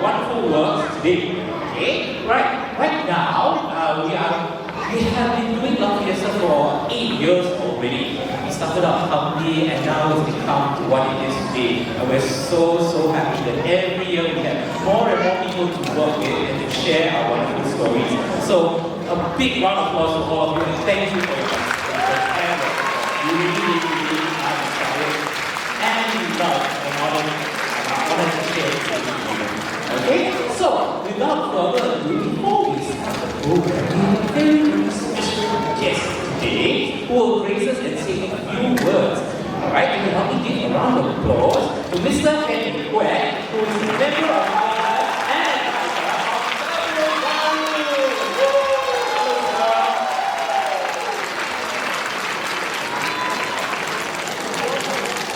wonderful work today. Okay, right now we have been doing LaFiesta for 8 years already. We started out humbly and now it's become what it is today. And we're so happy that every year we have more and more people to work with and to share our wonderful stories. So a big round of applause to all of you and thank you for your participation. You really are inspired and we love and honor to share it with you. Okay, so without further ado, before we start the program, we have a very special guest today who will grace us and say a few words. Alright, you can help me give a round of applause to Mr. Kebun Baru, who is a member of our and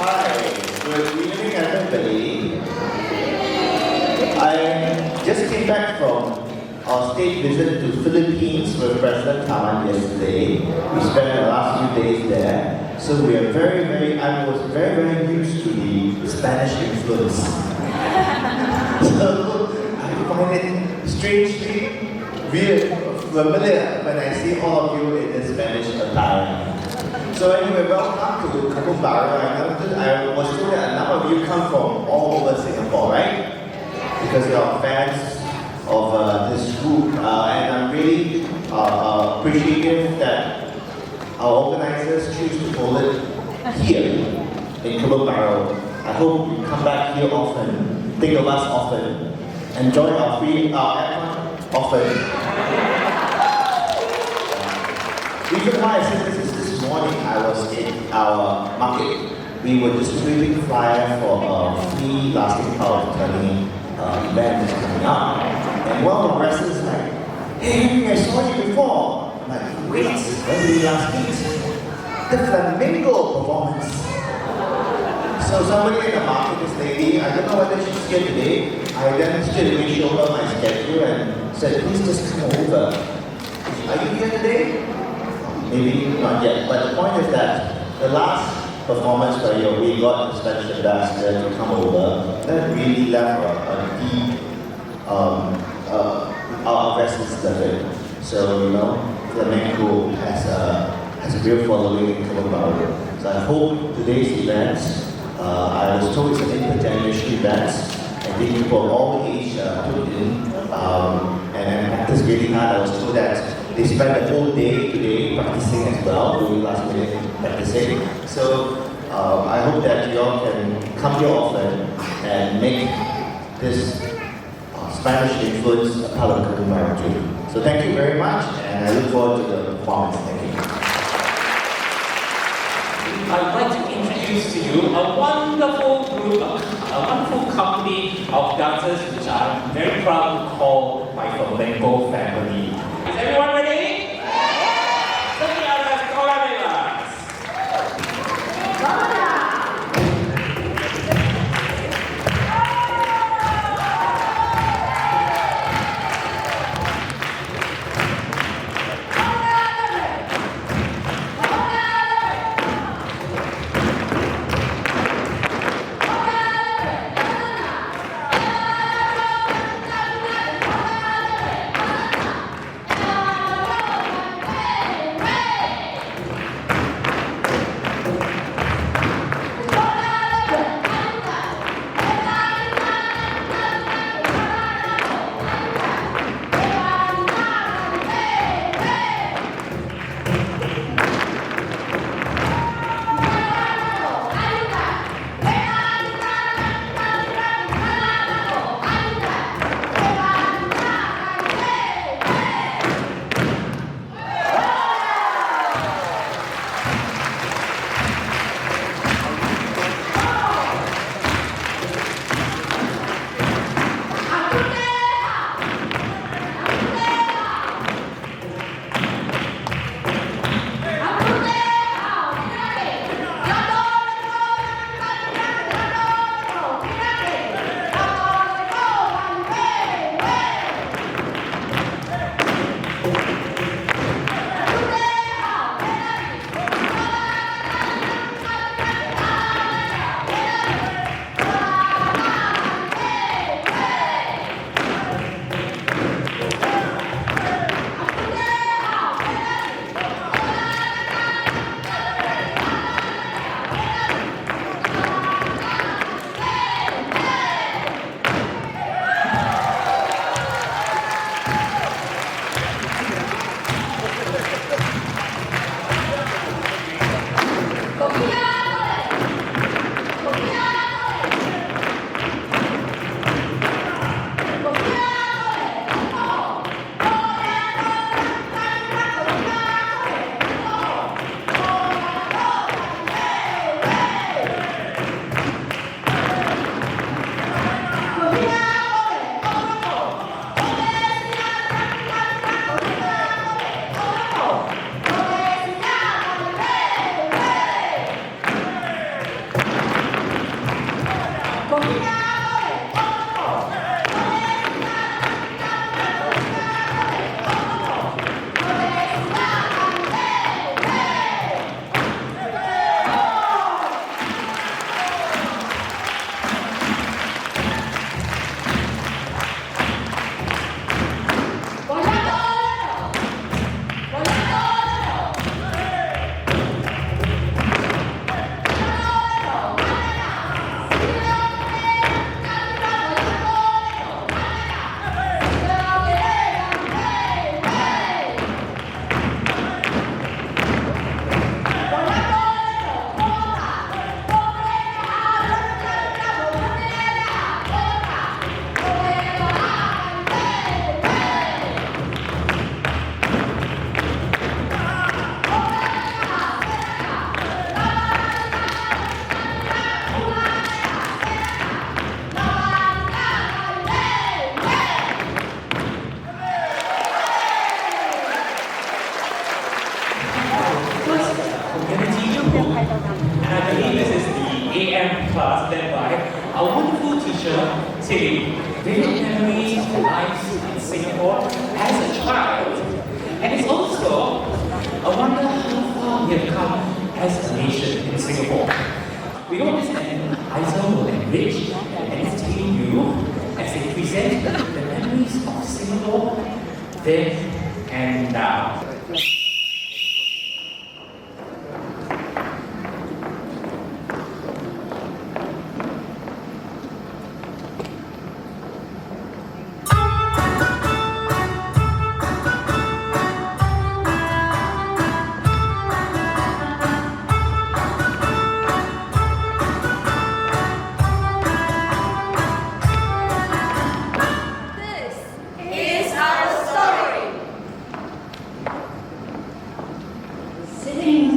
Hi, good evening everybody. I just came back from our state visit to Philippines with President Taman yesterday. We spent the last few days there. So I was very used to the Spanish influence. So I find it strangely weird, familiar when I see all of you in the Spanish attire. So anyway, welcome to Kebun Baru. I was told that a number of you come from all over Singapore, right? Because you are fans of this group, and I'm really appreciative that our organizers choose to hold it here in Kebun Baru. I hope you come back here often, think of us often, enjoy our free aircon often. Reason why I said this morning, I was in our market. We were distributing flyers for a free lasting power of attorney event that's coming up. And one of our wrestlers is like, hey, I saw you before. I'm like, wait, when did we last meet? The flamingo performance. So somebody in the market, this lady, I don't know whether she's here today. I then straight away showed her my schedule and said, please just come over. Are you here today? Maybe not yet, but the point is that the last performance where we got the Spanish ambassador to come over, that really left a deep our wrestlers love it. So, flamenco has a real following in Kebun Baru. So I hope today's event, I was told it's an intergenerational event. I think people of all age put in and practice really hard. I was told that they spent the whole day today practicing as well, doing last minute practicing. So I hope that you all can come here often and make this Spanish influence a part of Kebun Baru too. So thank you very much, and I look forward to the performance. Thank you. I'd like to introduce to you a wonderful group, a wonderful company of dancers which I'm very proud to call my flamenco family. Is everyone ready? Let's get out of And I believe this is the AM class led by our wonderful teacher, Tilly. Vivid memories of life in Singapore as a child. And it's also a wonder how far we have come as a nation in Singapore. We hope this item will enrich and entertain you as they present the memories of Singapore then and now.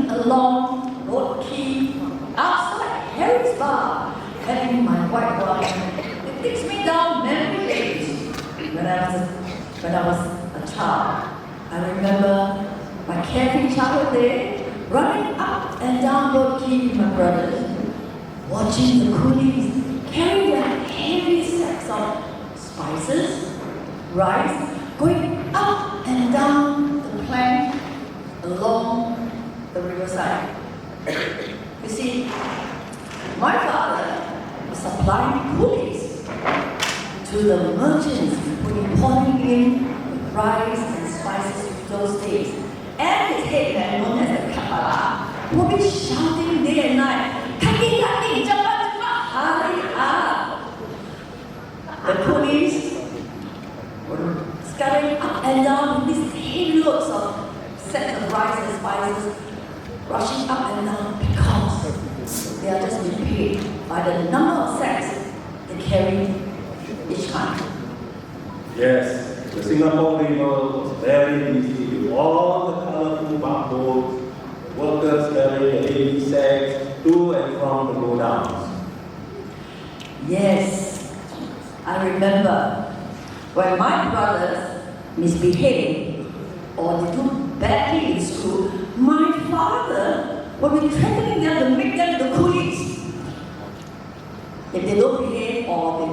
Along Road Key, outside Harry's bar, having my white wine. It takes me down memory lane. When I was a child, I remember my carefree childhood day, running up and down Road Key with my brothers, watching the coolies carry their heavy sacks of spices, rice, going up and down the plank along the riverside. You see, my father was supplying coolies to the merchants who were pouring in rice and spices those days. And his head man, known as the Kapala, would be shouting day and night, "Kaki, kaki, cepat, cepat, hurry up!" The coolies were scuttling up and down with these heavy loads of sacks of rice and spices, rushing up and down because they are just being paid by the number of sacks they carry each time. Yes, the Singapore River was very busy with all the colorful barboats, workers carrying the heavy sacks to and from the go-downs. Yes, I remember when my brothers misbehaved or they do badly in school, my father would be threatening them to make them the coolies. If they don't behave or they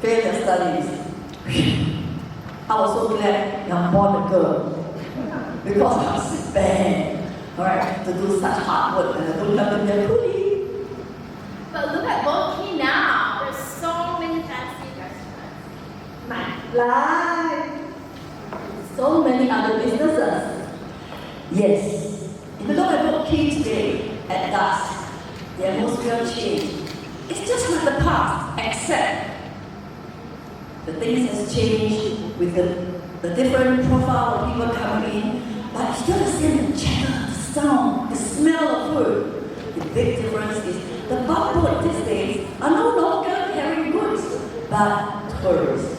fail their studies. I was so glad I'm born a girl because I was bad, alright, to do such hard work and I don't have to be a coolie. But look at Boat Quay now. There's so many fancy restaurants. My life. So many other businesses. Yes. If you look at Boat Quay today, at dusk, the atmosphere changed. It's just like the past, except the things has changed with the different profile of people coming in, but still the same, the chatter, the sound, the smell of food. The big difference is the bubble these days are no longer carrying goods, but tourists.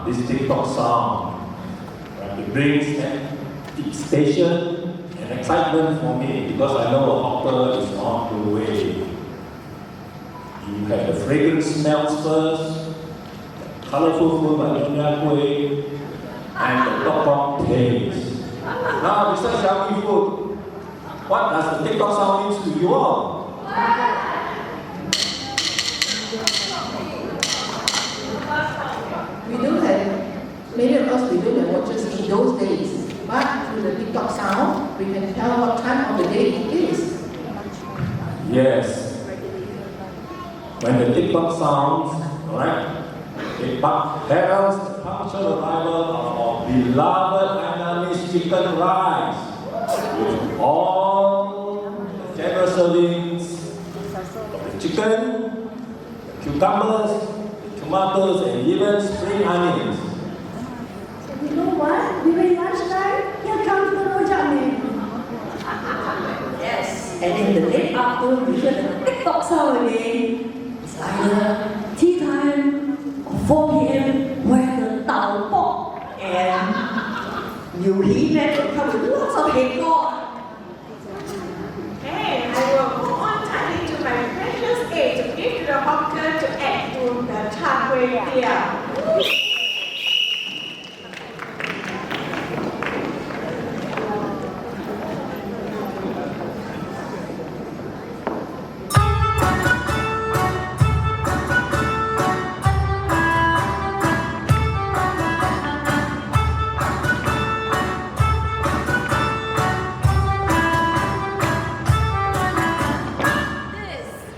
This TikTok sound, it brings anticipation and excitement for me because I know a hawker is on the way. You have the fragrant smells first, the colorful food like Nyonya Kueh, and the top taste. Now, Mr. Xiaomi Food, what does the TikTok sound mean to you all? We don't have, many of us, we don't have watches in those days. But through the TikTok sound, we can tell what time of the day it is. Yes. When the TikTok sounds, alright, it heralds the punctual arrival of our beloved Hainanese chicken rice. With all the generous servings of the chicken, the cucumbers, the tomatoes, and even spring onions. You know what? During lunchtime, here comes the rojak man. Yes, and in the late afternoon, we hear the TikTok sound again. It's either tea time or 4 p.m. where the tau pok and Yu Hee Man will come with lots of hate God. And I will go on turning to my precious age to give to the hawker to add to the char kway teow.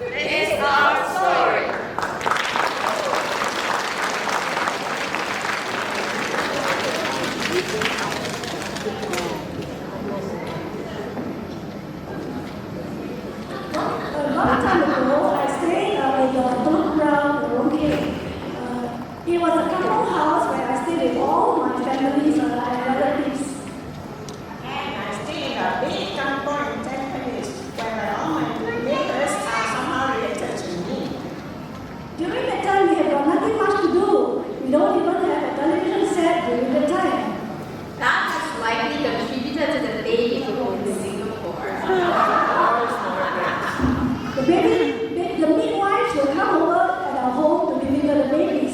This is our story. A long time ago, I stayed in the Kebun Baru CC. It was a couple house where I stayed with all my families and relatives. And I stay in a big kampong in Tampines where all my neighbors are somehow related to me. During that time, we had got nothing much to do. We don't even have a television set during the time. That has likely contributed to the baby boom in Singapore. The midwives will come over at our home to deliver the babies.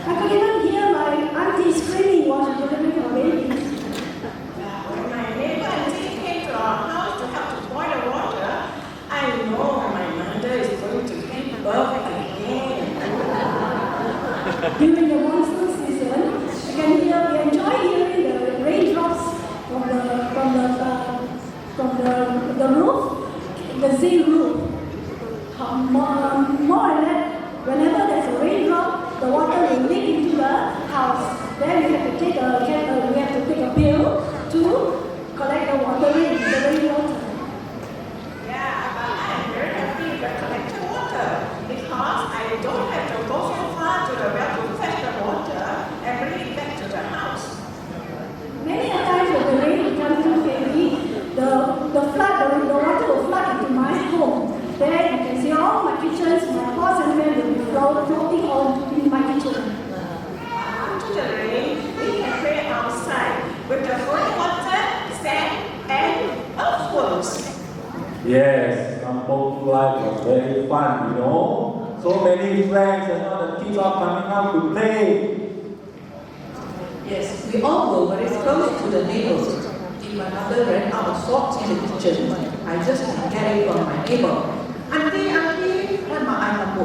I could even hear my auntie screaming while she delivering her babies. When my neighbor auntie came to our house to help to boil the water, I know my mother is going to give birth again. During the monsoon season, we enjoy hearing the raindrops from the roof, the zinc roof. More or less, whenever there's a raindrop, the water will leak into the house. Then we have to take a pail to collect the rainwater. Yeah, but I'm very happy with collecting water because I don't have to go so far to the well to fetch the water and bring it back to the house. Many a times when the rain becomes too heavy, the water will flood into my home. There you can see all my kitchens, my pots and pans will be floating on in my kitchen. After the rain, we can play outside with the flowing water, sand, and earthworms. Yes, kampong life was very fun, you know. So many friends and all the kids are coming out to play. Yes, we all were very close to the neighbors. If my mother ran out of salt in the kitchen, I just get it from my neighbor. Auntie, what my aunt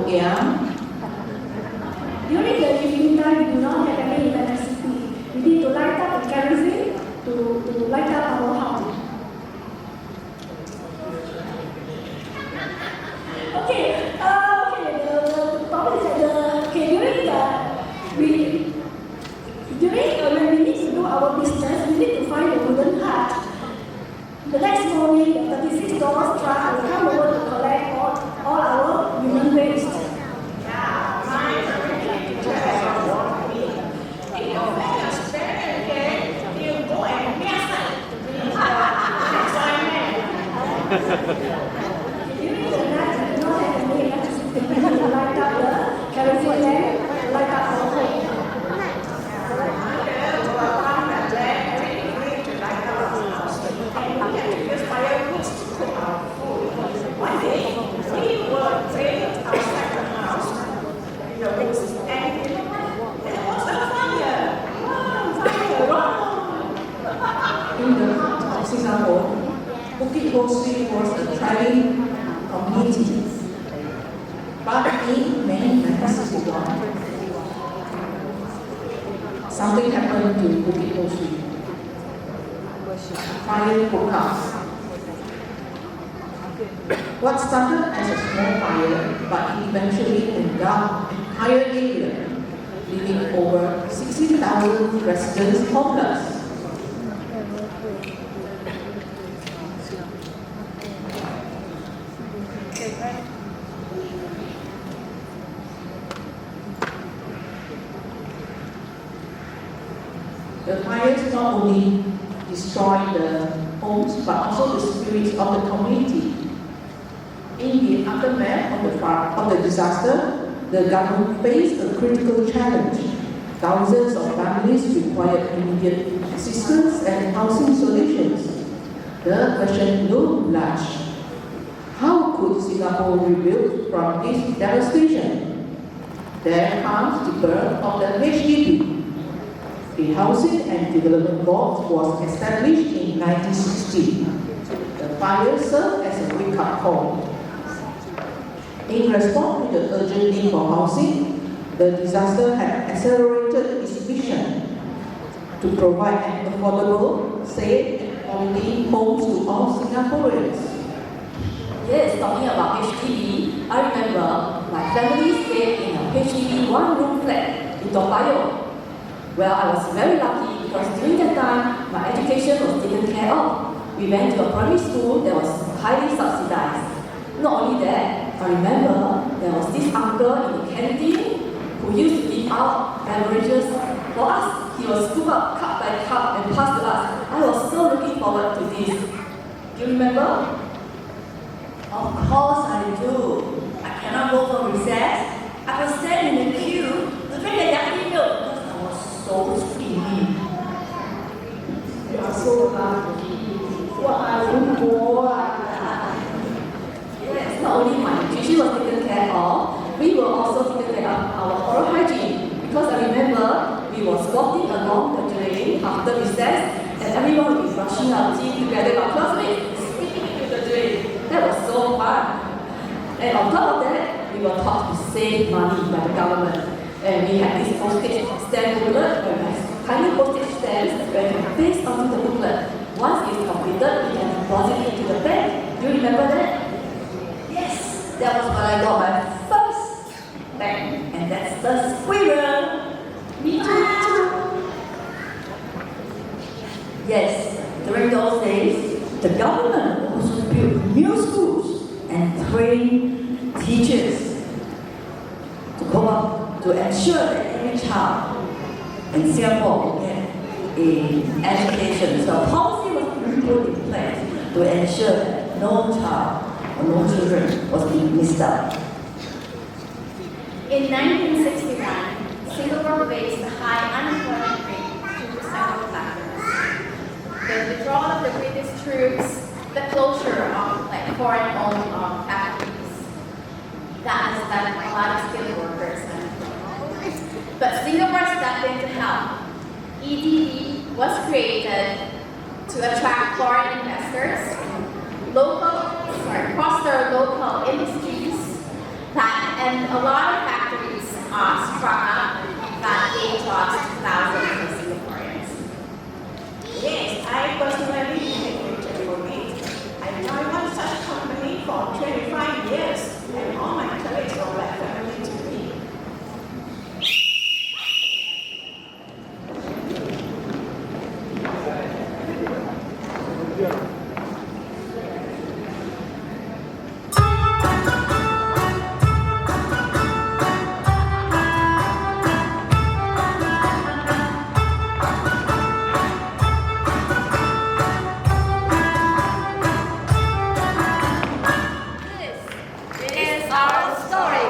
During the evening time, we do not have any electricity. We need to light up the kerosene to light up our house. Okay, the problem is that when we need to do our business, we need to find a wooden hut. The next morning, the 36 dollars truck will come over to collect all our human waste. Yeah, my American teacher has warned me. If your friend is very again, you go and mess up to be During the night, we do not have any electricity. We need to light up the kerosene lamp, light up our home. One day, we were playing outside the house in the woods, and there was a fire. Wow, fire! In the heart of Singapore, Bukit Ho Swee was a thriving community. But in May 1961, something happened to Bukit Ho Swee. Fire broke out. What started as a small fire, but it eventually engulfed an entire area, leaving over 16,000 residents homeless. The fires not only destroyed the homes, but also the spirits of the community. In the aftermath of the disaster, the government faced a critical challenge. Thousands of families required immediate assistance and housing solutions. The question loomed large. How could Singapore rebuild from this devastation? There comes the birth of the HDB. The Housing and Development Board was established in 1960. The fire served as a wake-up call. In response to the urgent need for housing, the disaster had accelerated its mission to provide an affordable, safe, and quality homes to all Singaporeans. Yes, talking about HDB, I remember my family stayed in a HDB one-room flat in Toa Payoh. Well, I was very lucky because during that time, my education was taken care of. We went to a primary school that was highly subsidized. Not only that, I remember there was this uncle in the canteen who used to give out beverages for us. He would scoop up cup by cup and pass to us. I was so looking forward to this. Do you remember? Of course I do. I cannot go for recess. I was stand in the queue to drink the yucky milk because I was so skinny. You are so lucky. Yes, not only my nutrition was taken care of, we were also taken care of our oral hygiene. Because I remember we were walking along the drain after recess and everyone would be brushing our teeth together with our classmates, speaking into the drain. That was so fun. And on top of that, we were taught to save money by the government. And we had this postage stamp booklet where we had tiny postage stamps where we can paste onto the booklet. Once it's completed, we can deposit it into the bank. Do you remember that? Yes, that was when I got my first bank, and that's the squirrel. Me too. Yes, during those days, the government also built new schools and trained teachers to go up to ensure that every child in Singapore will get an education. So policy was put in place to ensure that no child or no children was being missed out. In 1961, Singapore faced a high unemployment rate due to several factors. The withdrawal of the British troops, the closure of foreign-owned factories, that has left a lot of skilled workers unemployed. But Singapore stepped in to help. EDB was created to attract foreign investors, foster local industries, and a lot of factories sprung up that gave jobs to thousands of Singaporeans. Yes, I personally benefited from it. I joined one such company for 25 years, and all my colleagues were like family to me. This is our story.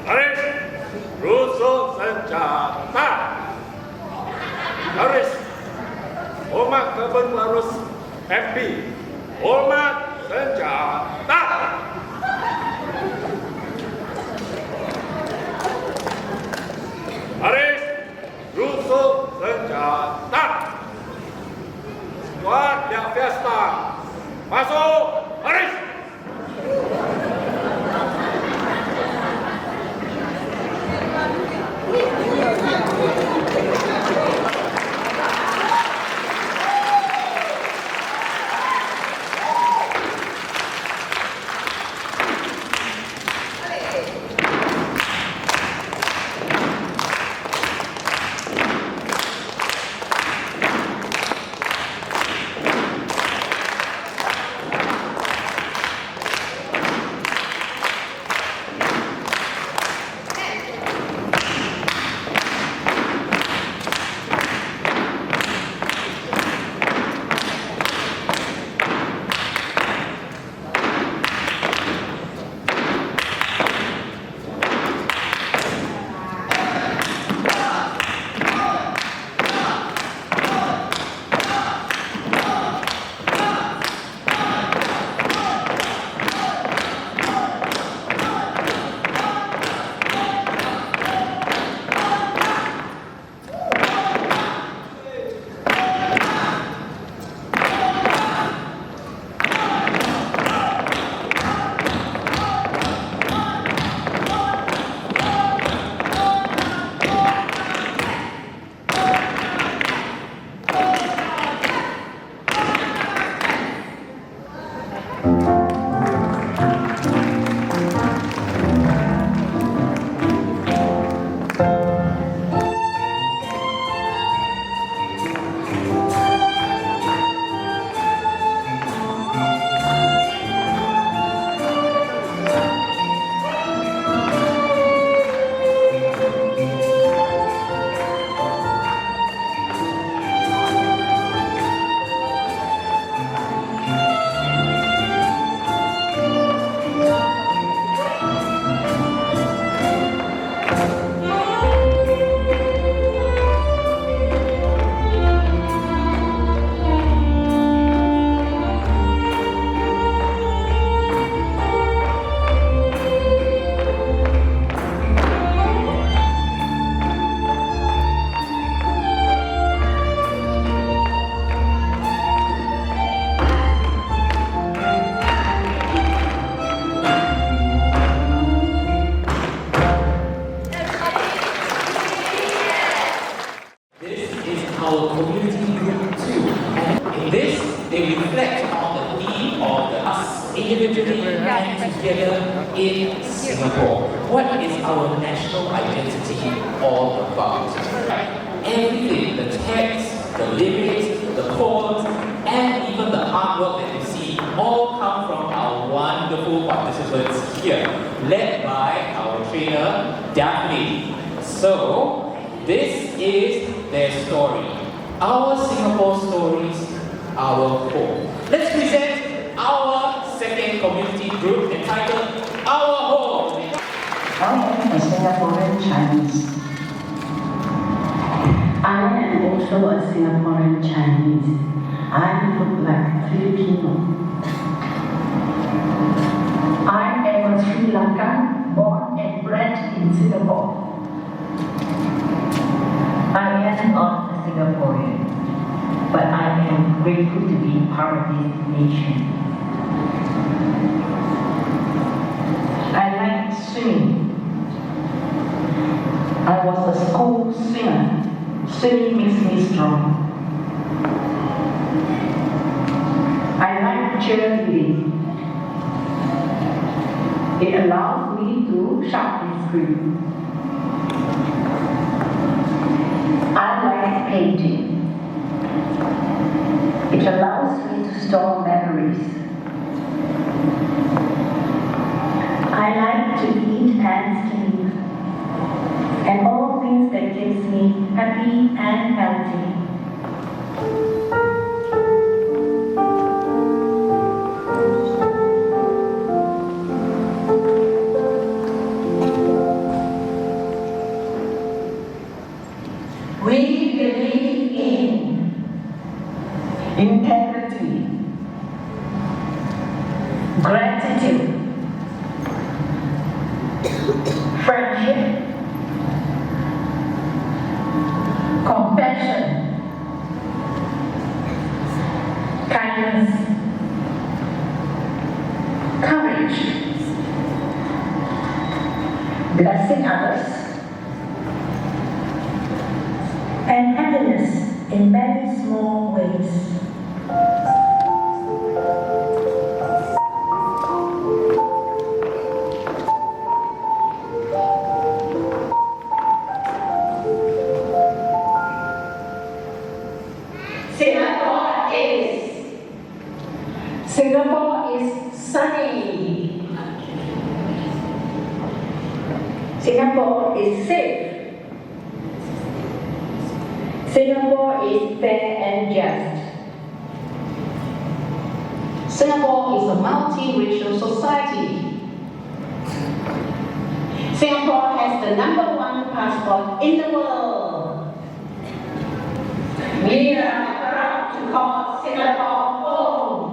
Garis, Russo senjata. Garis, Hormat Kebun Baru MP. Hormat senjata. Garis, our national identity all about? Everything, the text, the lyrics, the poems, and even the artwork that you see all come from our wonderful participants here, led by our trainer, Daphne. So, this is their story. Our Singapore stories, our home. Let's present our second community group entitled Our Home. I am a Singaporean Chinese. I am also a Singaporean Chinese. I look like Filipino. I am a Sri Lankan, born and bred in Singapore. I am not a Singaporean, but I am grateful to be part of this nation. I like singing. I was a school singer. Singing makes me strong. I like cheerleading. It allows me to shout and scream. I like painting. It allows me to store memories. I like to eat and sleep, and all things that gives me happy and healthy. We believe in integrity, gratitude, friendship, compassion, kindness, courage, blessing others, and happiness in many small ways. Singapore is sunny. Singapore is safe. Singapore is fair and just. Singapore is a multiracial society. Singapore has the #1 passport in the world. We are proud to call Singapore home.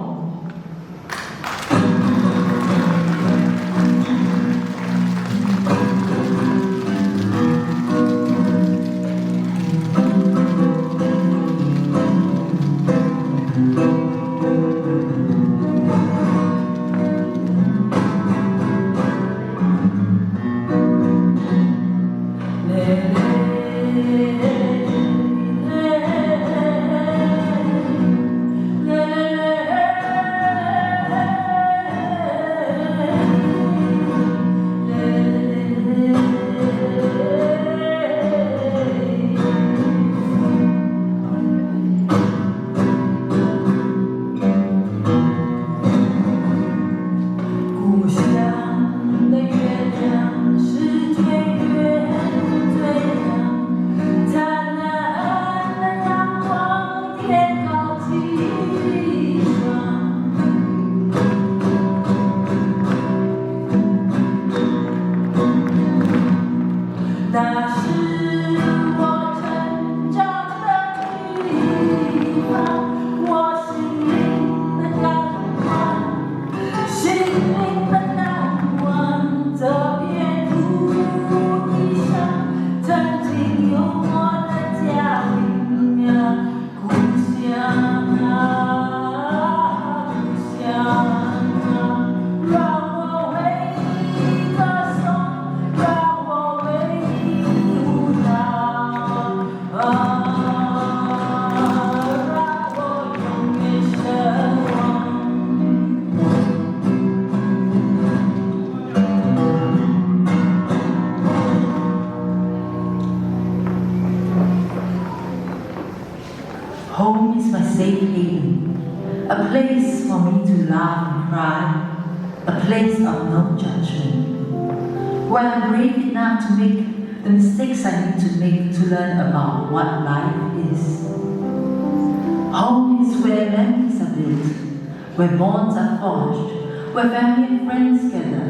a place for me to laugh and cry, a place of no judgment, where I'm brave enough to make the mistakes I need to make to learn about what life is. Home is where memories are built, where bonds are forged, where family and friends gather,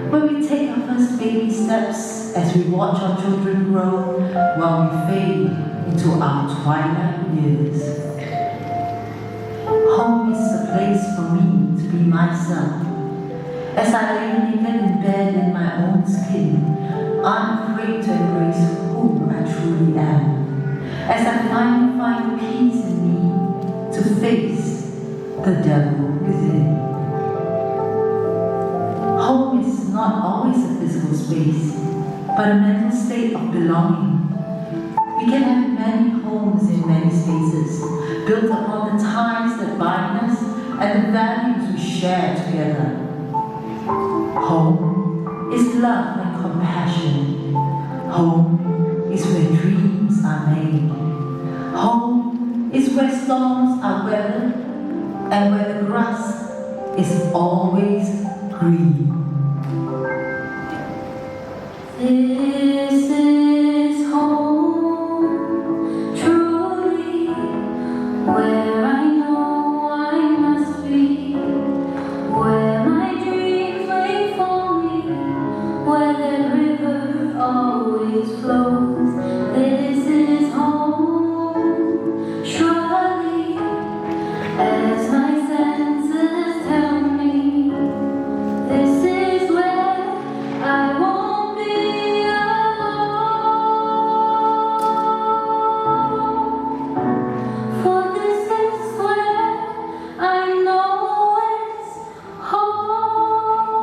where we take our first baby steps as we watch our children grow while we fade into our twilight years. Home is a place for me to be myself, as I lay naked in bed in my own skin, unafraid to embrace who I truly am, as I finally find peace in me to face the devil within. Home is not always a physical space, but a mental state of belonging. We can have many homes in many spaces, built upon the ties that bind us and the values we share together. Home is love and compassion. Home is where dreams are made. Home is where storms are weathered and where the grass is always green. This is home, truly, where I know I must be, where my dreams wait for me, where the river always flows. This is home, surely, as my senses tell me. This is where I won't be alone. For this is where I know it's home.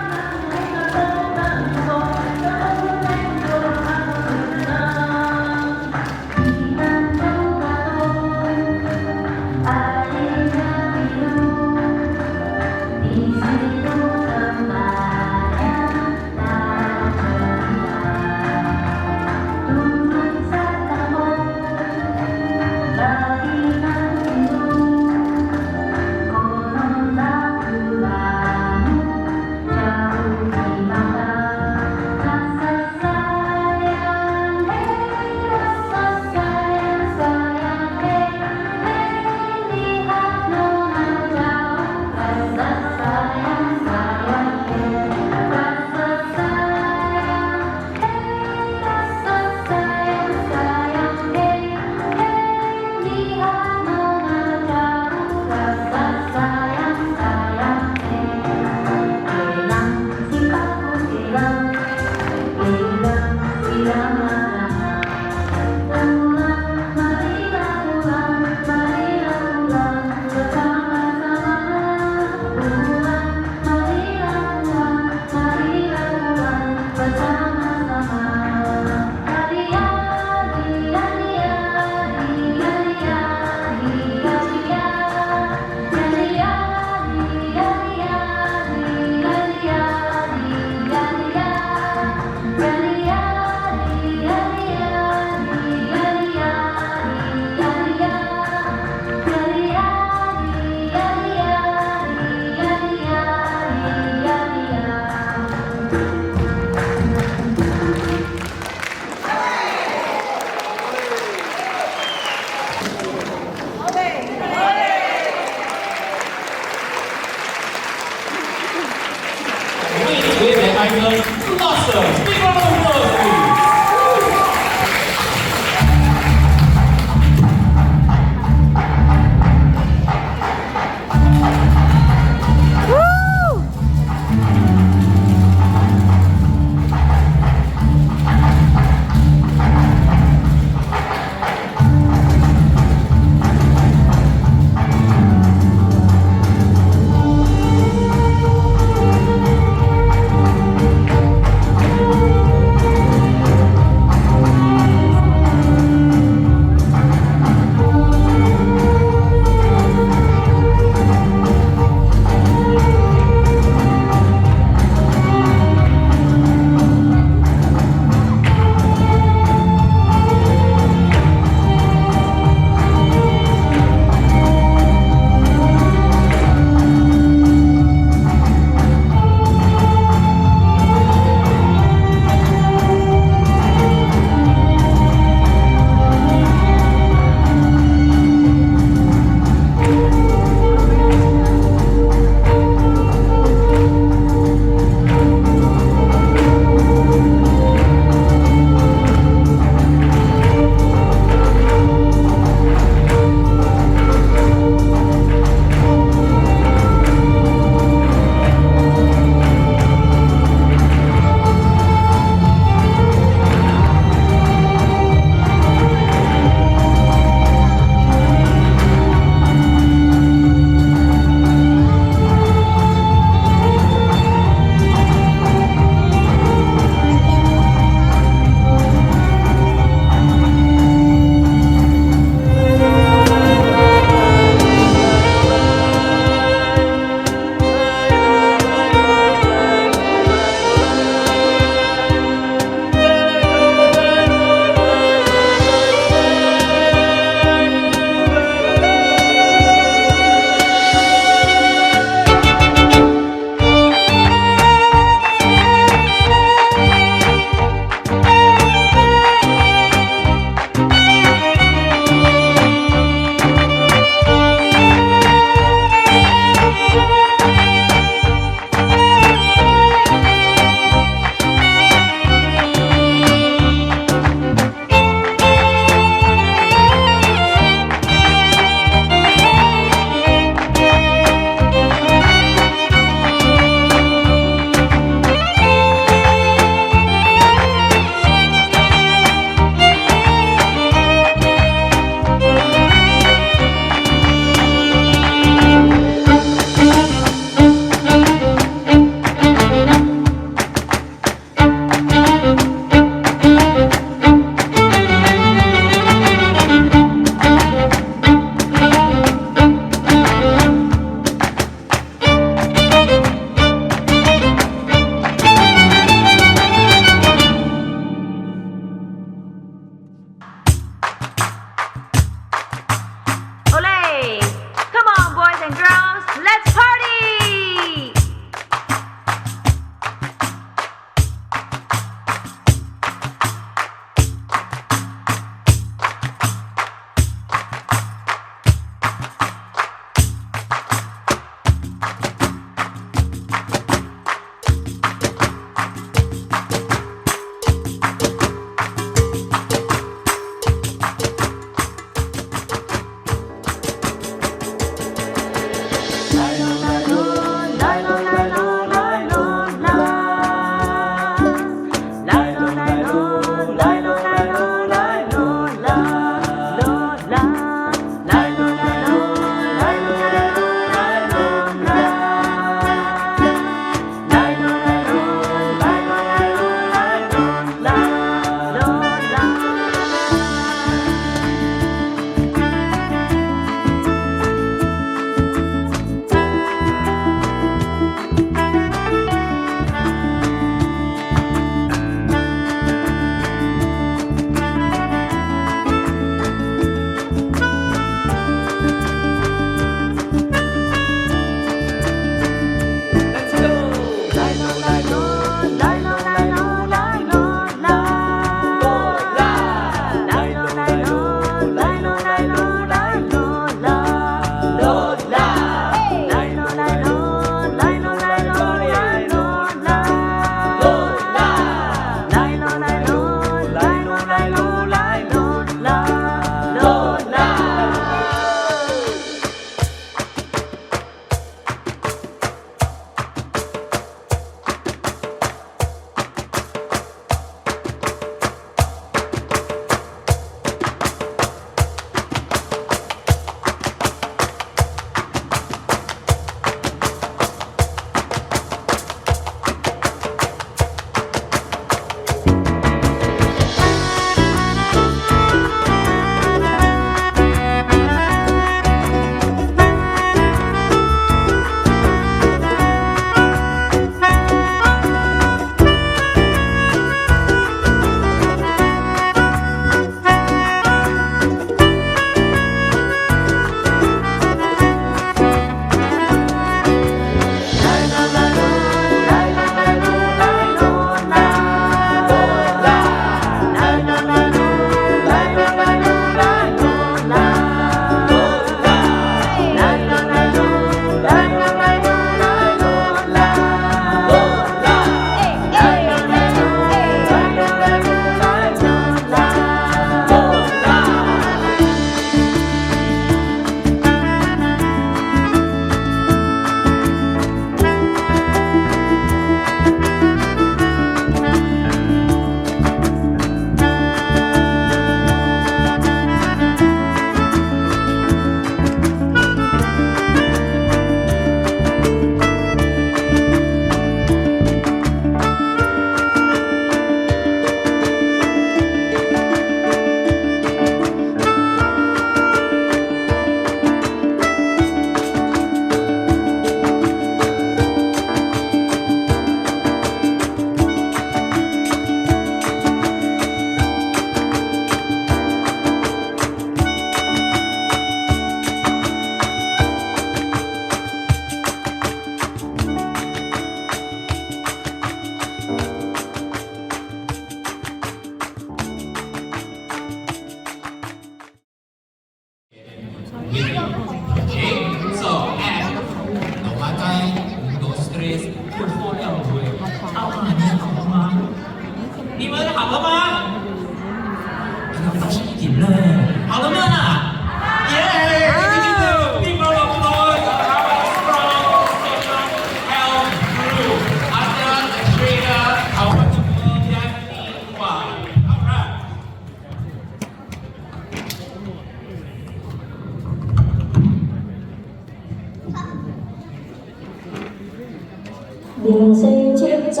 人生七十才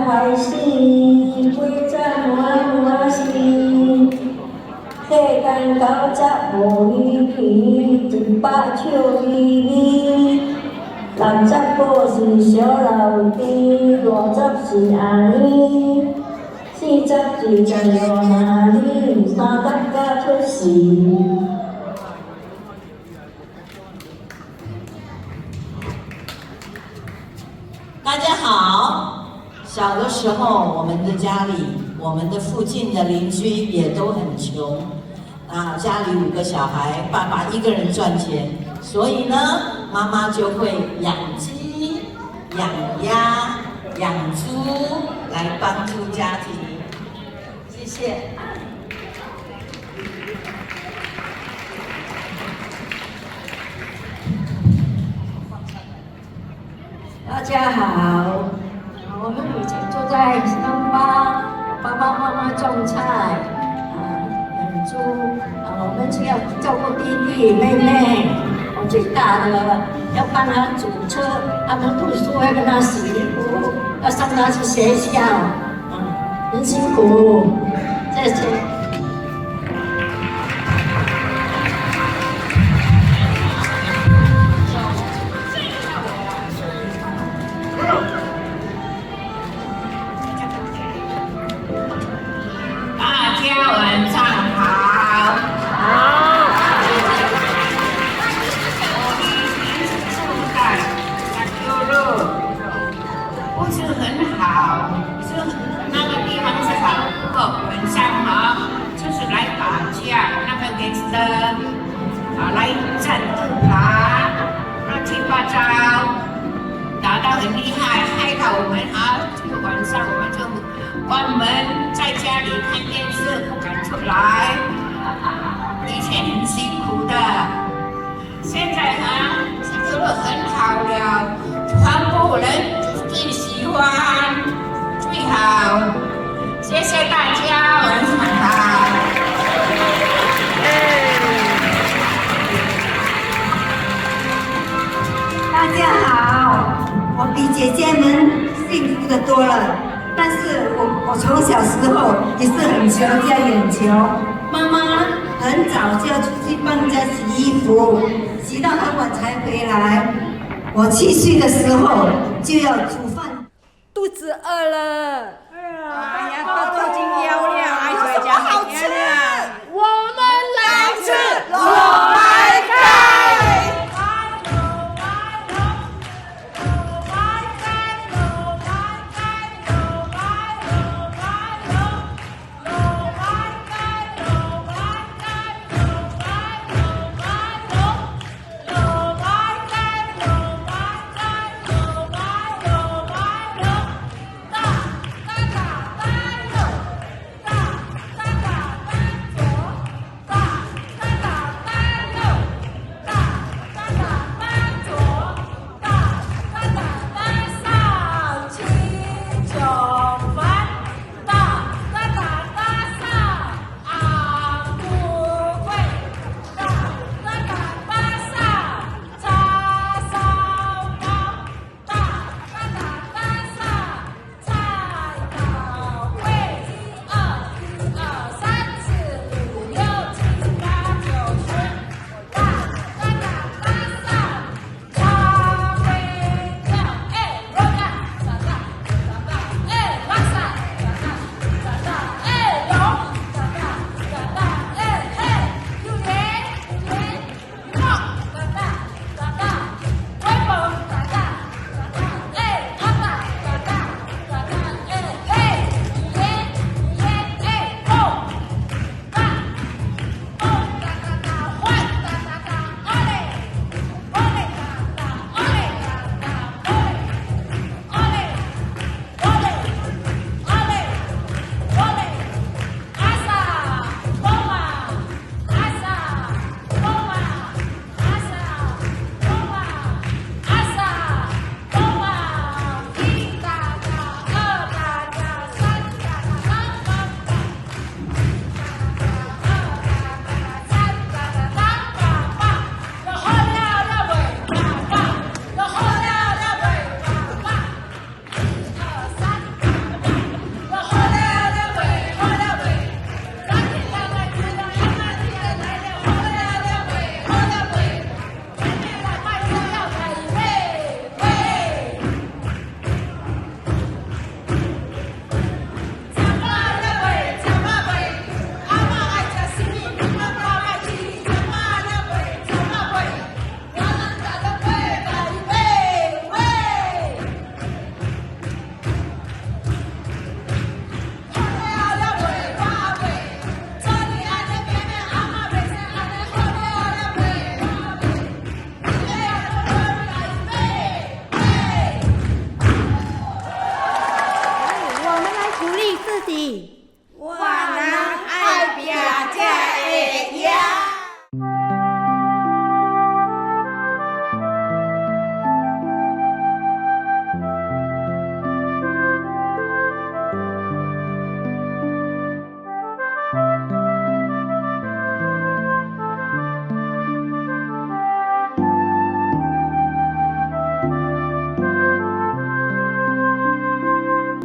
开始，几站满满是。世间95年起，100笑眯眯。65是小老弟，50是阿姨，40是十六阿姨，30才出世。大家好，小的时候，我们的家里，我们的附近的邻居也都很穷，家里5个小孩，爸爸一个人赚钱，所以呢，妈妈就会养鸡、养鸭、养猪来帮助家庭。谢谢。大家好，我们以前住在乡巴，爸爸妈妈种菜，养猪，我们需要照顾弟弟妹妹，我最大的要帮他煮车，他们读书要跟他洗衣服，要送他去学校，很辛苦，谢谢。来战斗啦，乱七八糟，打到很厉害，害到我们这个晚上我们就关门，在家里看电视，不敢出来。以前很辛苦的，现在做得很好了，全部人最喜欢，最好。谢谢大家，晚上好。大家好，我比姐姐们幸福的多了，但是我从小时候也是很穷家远求，妈妈很早就要出去帮人家洗衣服，洗到很晚才回来。我7岁的时候就要煮饭，肚子饿了。哎呀，都已经腰了，哎，回家好吃。我们来吃萝白干。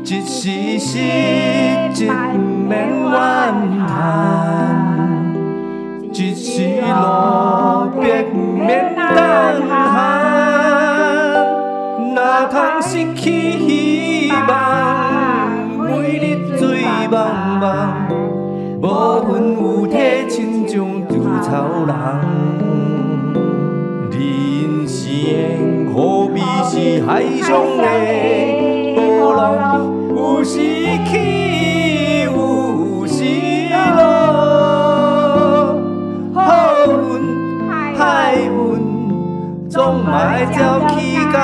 一时失志不免怨叹，一时路别不免等寒。若通失去希望，每日醉茫茫，无魂有体，亲像稻草人。人生何必是海上的波浪？有时起，有时落，好运歹运，总嘛爱照起工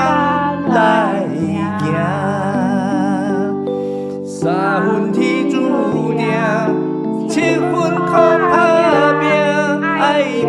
来行。三分天注定，七分靠打拼，爱拼。